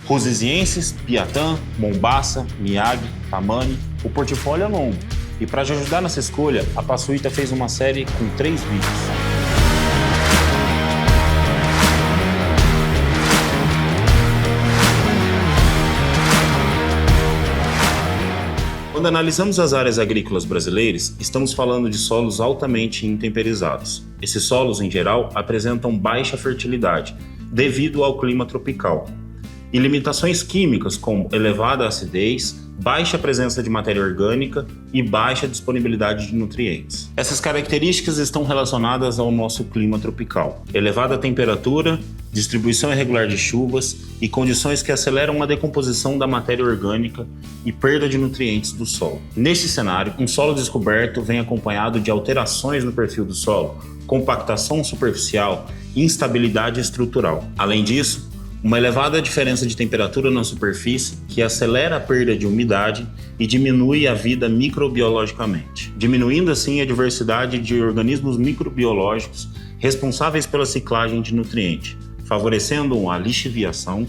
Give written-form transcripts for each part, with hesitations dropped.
Rosizienses, Piatã, Mombaça, Miyagi, Tamani, o portfólio é longo. E para te ajudar nessa escolha, a Passuíta fez uma série com 3 vídeos. Quando analisamos as áreas agrícolas brasileiras, estamos falando de solos altamente intemperizados. Esses solos, em geral, apresentam baixa fertilidade, devido ao clima tropical, e limitações químicas como elevada acidez, baixa presença de matéria orgânica e baixa disponibilidade de nutrientes. Essas características estão relacionadas ao nosso clima tropical. Elevada temperatura, distribuição irregular de chuvas e condições que aceleram a decomposição da matéria orgânica e perda de nutrientes do solo. Neste cenário, um solo descoberto vem acompanhado de alterações no perfil do solo, compactação superficial e instabilidade estrutural. Além disso, uma elevada diferença de temperatura na superfície que acelera a perda de umidade e diminui a vida microbiologicamente, diminuindo assim a diversidade de organismos microbiológicos responsáveis pela ciclagem de nutrientes, favorecendo a lixiviação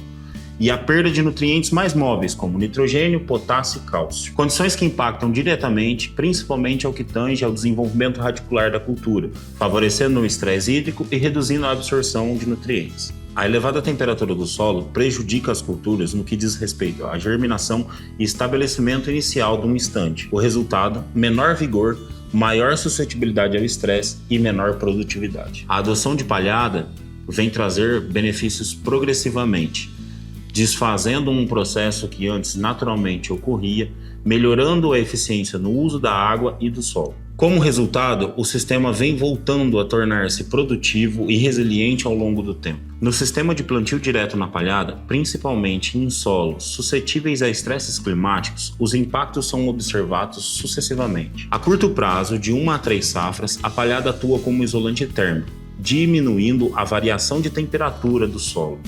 e a perda de nutrientes mais móveis, como nitrogênio, potássio e cálcio. Condições que impactam diretamente, principalmente ao que tange ao desenvolvimento radicular da cultura, favorecendo o estresse hídrico e reduzindo a absorção de nutrientes. A elevada temperatura do solo prejudica as culturas no que diz respeito à germinação e estabelecimento inicial de um estande. O resultado, menor vigor, maior suscetibilidade ao estresse e menor produtividade. A adoção de palhada vem trazer benefícios progressivamente, desfazendo um processo que antes naturalmente ocorria, melhorando a eficiência no uso da água e do solo. Como resultado, o sistema vem voltando a tornar-se produtivo e resiliente ao longo do tempo. No sistema de plantio direto na palhada, principalmente em solos suscetíveis a estresses climáticos, os impactos são observados sucessivamente. A curto prazo, de 1 a 3 safras, a palhada atua como isolante térmico, diminuindo a variação de temperatura do solo.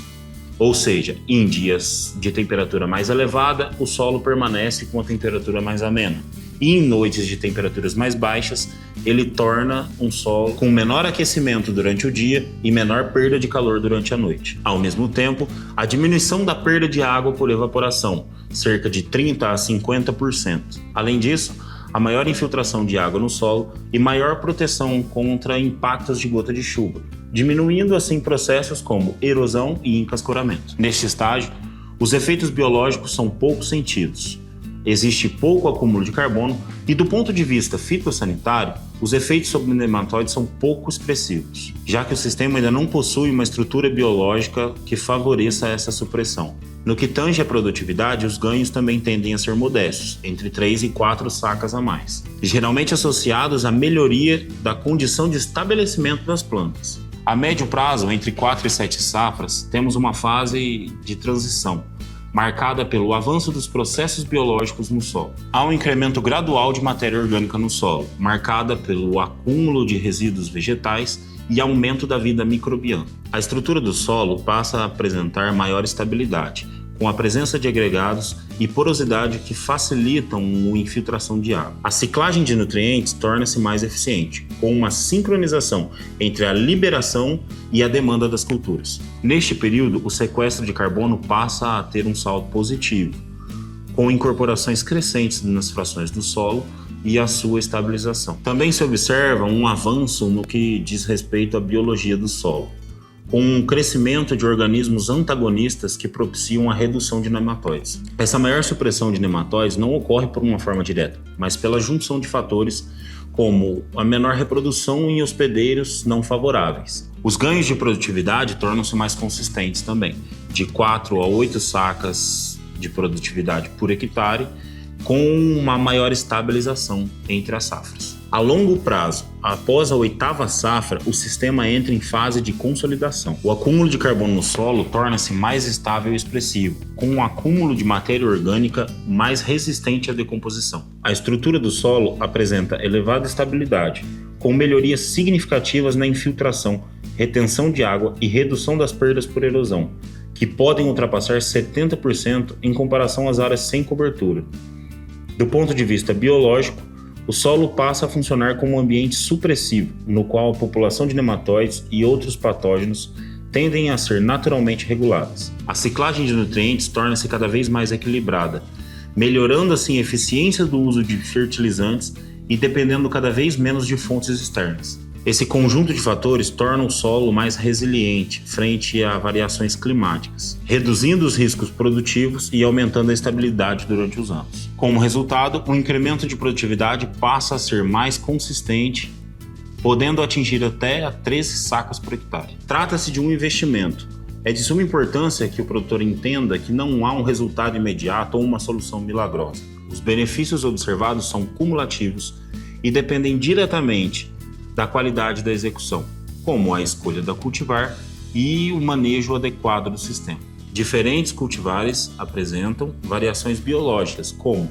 Ou seja, em dias de temperatura mais elevada, o solo permanece com a temperatura mais amena. E em noites de temperaturas mais baixas, ele torna um solo com menor aquecimento durante o dia e menor perda de calor durante a noite. Ao mesmo tempo, a diminuição da perda de água por evaporação, cerca de 30% a 50%. Além disso, a maior infiltração de água no solo e maior proteção contra impactos de gota de chuva, diminuindo assim processos como erosão e encascoramento. Neste estágio, os efeitos biológicos são pouco sentidos. Existe pouco acúmulo de carbono e, do ponto de vista fitossanitário, os efeitos sobre nematóides são pouco expressivos, já que o sistema ainda não possui uma estrutura biológica que favoreça essa supressão. No que tange à produtividade, os ganhos também tendem a ser modestos, entre 3 e 4 sacas a mais, geralmente associados à melhoria da condição de estabelecimento das plantas. A médio prazo, entre 4 e 7 safras, temos uma fase de transição, marcada pelo avanço dos processos biológicos no solo. Há um incremento gradual de matéria orgânica no solo, marcada pelo acúmulo de resíduos vegetais e aumento da vida microbiana. A estrutura do solo passa a apresentar maior estabilidade, com a presença de agregados e porosidade que facilitam a infiltração de água. A ciclagem de nutrientes torna-se mais eficiente, com uma sincronização entre a liberação e a demanda das culturas. Neste período, o sequestro de carbono passa a ter um saldo positivo, com incorporações crescentes nas frações do solo e a sua estabilização. Também se observa um avanço no que diz respeito à biologia do solo, com um crescimento de organismos antagonistas que propiciam a redução de nematóides. Essa maior supressão de nematóides não ocorre por uma forma direta, mas pela junção de fatores como a menor reprodução em hospedeiros não favoráveis. Os ganhos de produtividade tornam-se mais consistentes também, de 4 a 8 sacas de produtividade por hectare, com uma maior estabilização entre as safras. A longo prazo, após a 8ª safra, o sistema entra em fase de consolidação. O acúmulo de carbono no solo torna-se mais estável e expressivo, com um acúmulo de matéria orgânica mais resistente à decomposição. A estrutura do solo apresenta elevada estabilidade, com melhorias significativas na infiltração, retenção de água e redução das perdas por erosão, que podem ultrapassar 70% em comparação às áreas sem cobertura. Do ponto de vista biológico, o solo passa a funcionar como um ambiente supressivo, no qual a população de nematóides e outros patógenos tendem a ser naturalmente reguladas. A ciclagem de nutrientes torna-se cada vez mais equilibrada, melhorando assim a eficiência do uso de fertilizantes e dependendo cada vez menos de fontes externas. Esse conjunto de fatores torna o solo mais resiliente frente a variações climáticas, reduzindo os riscos produtivos e aumentando a estabilidade durante os anos. Como resultado, o incremento de produtividade passa a ser mais consistente, podendo atingir até 13 sacas por hectare. Trata-se de um investimento. É de suma importância que o produtor entenda que não há um resultado imediato ou uma solução milagrosa. Os benefícios observados são cumulativos e dependem diretamente da qualidade da execução, como a escolha da cultivar e o manejo adequado do sistema. Diferentes cultivares apresentam variações biológicas, como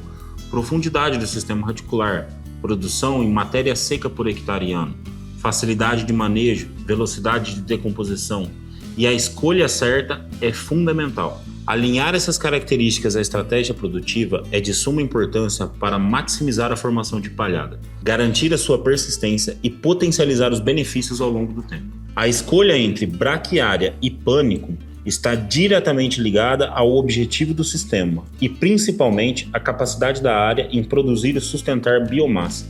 profundidade do sistema radicular, produção em matéria seca por hectare ano, facilidade de manejo, velocidade de decomposição, e a escolha certa é fundamental. Alinhar essas características à estratégia produtiva é de suma importância para maximizar a formação de palhada, garantir a sua persistência e potencializar os benefícios ao longo do tempo. A escolha entre braquiária e pânico está diretamente ligada ao objetivo do sistema e principalmente à capacidade da área em produzir e sustentar biomassa,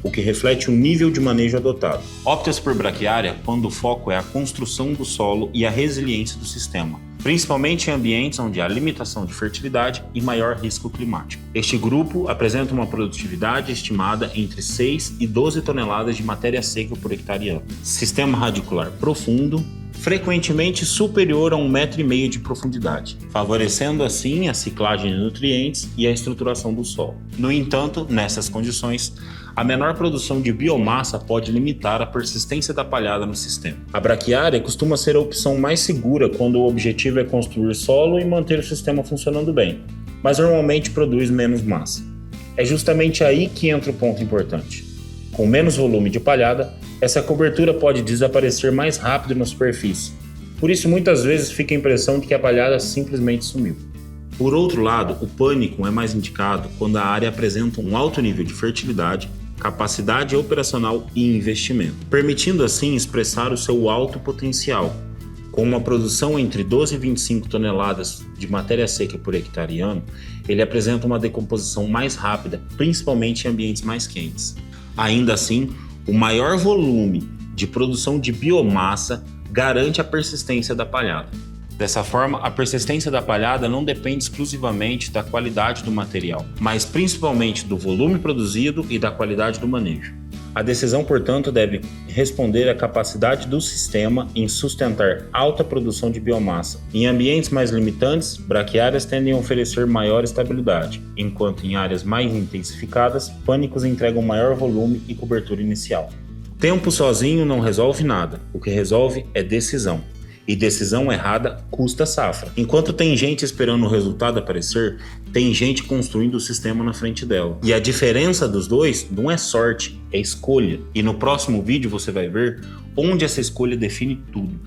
o que reflete o nível de manejo adotado. Opta-se por braquiária quando o foco é a construção do solo e a resiliência do sistema, principalmente em ambientes onde há limitação de fertilidade e maior risco climático. Este grupo apresenta uma produtividade estimada entre 6 e 12 toneladas de matéria seca por hectare ano. Sistema radicular profundo, frequentemente superior a 1,5 m de profundidade, favorecendo assim a ciclagem de nutrientes e a estruturação do solo. No entanto, nessas condições, a menor produção de biomassa pode limitar a persistência da palhada no sistema. A braquiária costuma ser a opção mais segura quando o objetivo é construir solo e manter o sistema funcionando bem, mas normalmente produz menos massa. É justamente aí que entra o ponto importante. Com menos volume de palhada, essa cobertura pode desaparecer mais rápido na superfície. Por isso, muitas vezes fica a impressão de que a palhada simplesmente sumiu. Por outro lado, o pânico é mais indicado quando a área apresenta um alto nível de fertilidade, capacidade operacional e investimento, permitindo assim expressar o seu alto potencial. Com uma produção entre 12 e 25 toneladas de matéria seca por hectare ano, ele apresenta uma decomposição mais rápida, principalmente em ambientes mais quentes. Ainda assim, o maior volume de produção de biomassa garante a persistência da palhada. Dessa forma, a persistência da palhada não depende exclusivamente da qualidade do material, mas principalmente do volume produzido e da qualidade do manejo. A decisão, portanto, deve responder à capacidade do sistema em sustentar alta produção de biomassa. Em ambientes mais limitantes, braquiárias tendem a oferecer maior estabilidade, enquanto em áreas mais intensificadas, pânicos entregam maior volume e cobertura inicial. Tempo sozinho não resolve nada, o que resolve é decisão. E decisão errada custa safra. Enquanto tem gente esperando o resultado aparecer, tem gente construindo o sistema na frente dela. E a diferença dos dois não é sorte, é escolha. E no próximo vídeo você vai ver onde essa escolha define tudo.